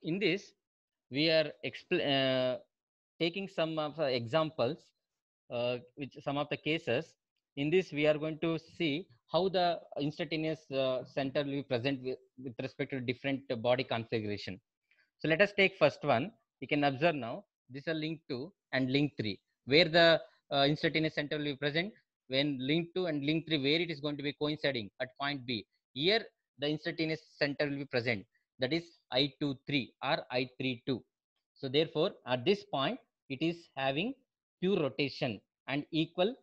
in this, we are taking some of the examples, which some of the cases. In this, we are going to see how the instantaneous center will be present with respect to different body configuration. So let us take first one. You can observe now, this is a link 2 and link 3, where the instantaneous center will be present when link 2 and link 3, where it is going to be coinciding at point B. Here, the instantaneous center will be present, that is I23 or I32. So therefore, at this point, it is having pure rotation and equal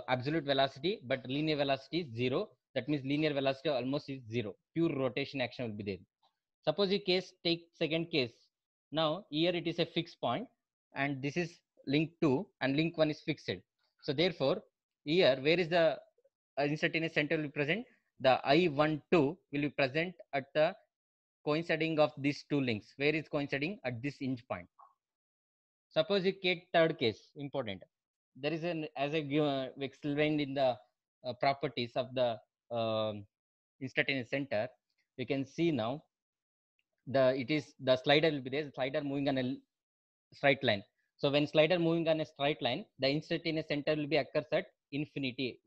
absolute velocity, but linear velocity is 0. That means linear velocity almost is 0. Pure rotation action will be there. Suppose you take second case. Now here it is a fixed point, and this is link 2 and link 1 is fixed. So therefore, here where is the instantaneous center will be present? The I12 will be present at the coinciding of these two links. Where is coinciding? At this hinge point. Suppose you get third case, important. There is an, as I explained in the properties of the instantaneous center, you can see now the slider will be there, slider moving on a straight line. So when slider moving on a straight line, the instantaneous center will be occurs at infinity.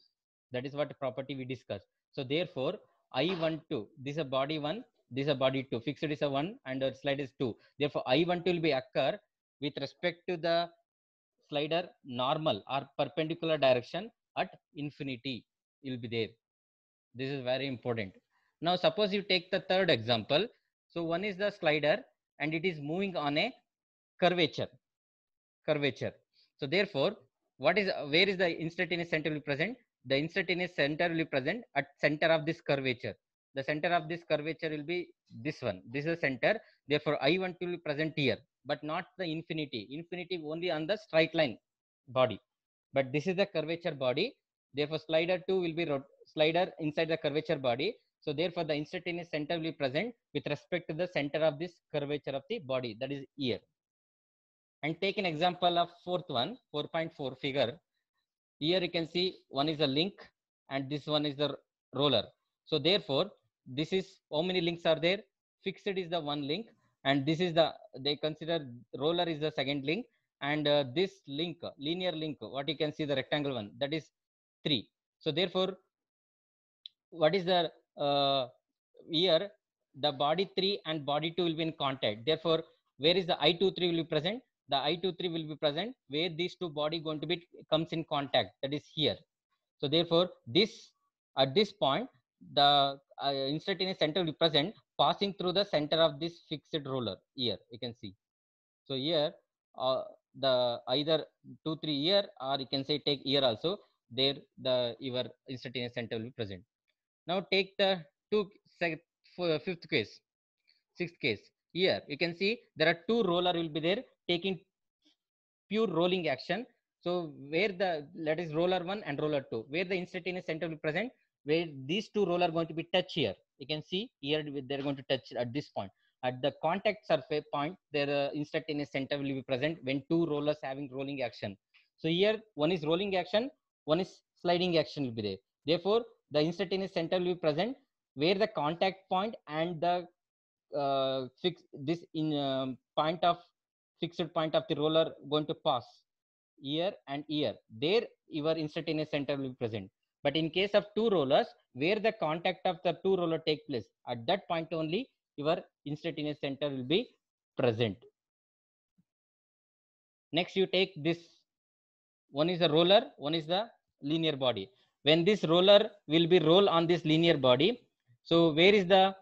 That is what property we discussed. So therefore, I12, this is a body 1, this is a body 2, fixed is a 1 and slider is 2. Therefore, I12 will be occur with respect to the slider normal or perpendicular direction at infinity will be there. This is very important. Now suppose you take the third example. So one is the slider and it is moving on a curvature. So therefore, where is the instantaneous center will be present? The instantaneous center will be present at center of this curvature. The center of this curvature will be this one. This is the center. Therefore, I12 will be present here, but not the infinity. Infinity only on the straight line body. But this is the curvature body. Therefore, slider 2 will be slider inside the curvature body. So therefore, the instantaneous center will be present with respect to the center of this curvature of the body, that is here. And take an example of fourth one, 4.4 figure. Here you can see one is a link and this one is the roller. So therefore, this is how many links are there? Fixed is the one link, and this is they consider roller is the second link, and this link, linear link, what you can see the rectangle one, that is 3. So therefore, what is the here the body 3 and body 2 will be in contact. Therefore, where is the I23 will be present? The I23 will be present where these two body going to be comes in contact, that is here. So therefore, this at this point, the instantaneous center will be present passing through the center of this fixed roller here, you can see. So here the either 2 3 here, or you can say take here also, there the your instantaneous center will be present. Now take the fifth case, sixth case. Here you can see there are two roller will be there taking pure rolling action. So where the, that is roller 1 and roller 2, where the instantaneous center will be present, where these two roller are going to be touch here. You can see here they're going to touch at this point. At the contact surface point, their instantaneous center will be present when two rollers having rolling action. So here one is rolling action, one is sliding action will be there. Therefore, the instantaneous center will be present where the contact point and the fix this in point of fixed point of the roller going to pass here and here. There your instantaneous center will be present. But in case of two rollers, where the contact of the two roller take place, at that point only your instantaneous center will be present. Next, you take this. One is a roller, one is the linear body. When this roller will be roll on this linear body, so where is the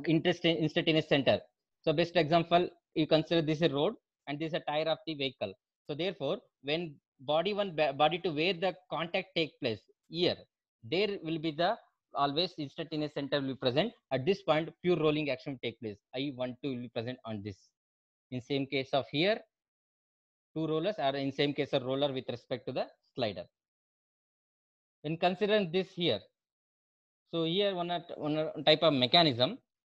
instantaneous center? So best example, you consider this a road and this is a tire of the vehicle. So therefore, when body 1, body 2, where the contact take place here, there will be the always instantaneous center will be present. At this point, pure rolling action will take place. I12 will be present on this. In same case of here, two rollers are in same case of roller with respect to the slider. When considering this here, so here one type of mechanism.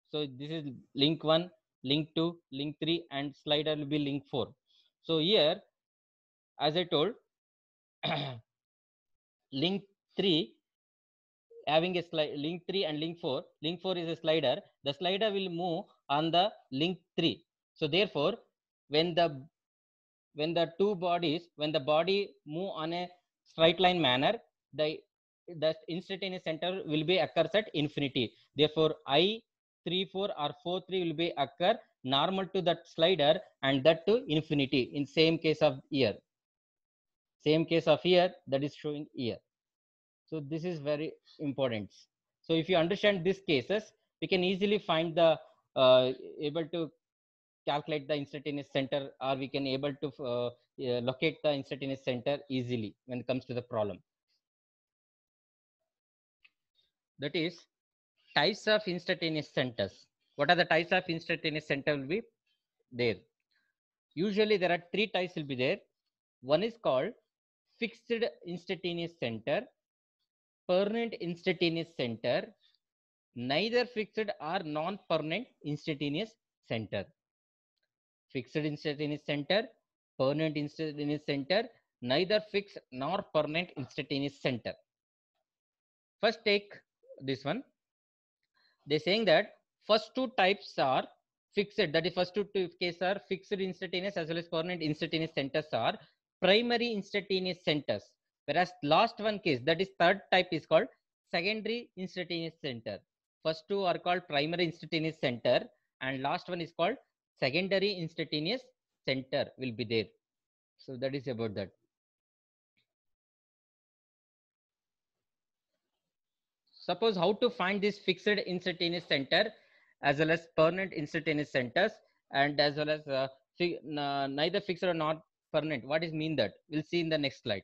So this is link 1, link 2, link 3, and slider will be link 4. So here, as I told, link 3, having a link 3 and link 4. Link 4 is a slider. The slider will move on the link 3. So therefore, when the body move on a straight line manner, the instantaneous center will be occurs at infinity. Therefore, I 3 4 or 4 3 will be occur normal to that slider, and that to infinity. In same case of here, that is showing here. So this is very important. So if you understand these cases, we can easily find the able to calculate the instantaneous center, or we can able to locate the instantaneous center easily when it comes to the problem. That is types of instantaneous centers. What are the types of instantaneous center will be there? Usually there are three types will be there. One is called fixed instantaneous center, permanent instantaneous center, neither fixed or non-permanent instantaneous center. Fixed instantaneous center, permanent instantaneous center, neither fixed nor permanent instantaneous center. First take this one. They're saying that first two types are fixed, that is first two cases are fixed instantaneous as well as permanent instantaneous centers are primary instantaneous centers, whereas last one case, that is third type, is called secondary instantaneous center. First two are called primary instantaneous center, and last one is called secondary instantaneous center will be there. So that is about that. Suppose how to find this fixed instantaneous center as well as permanent instantaneous centers, and as well as neither fixed or not permanent. What is mean that? We'll see in the next slide.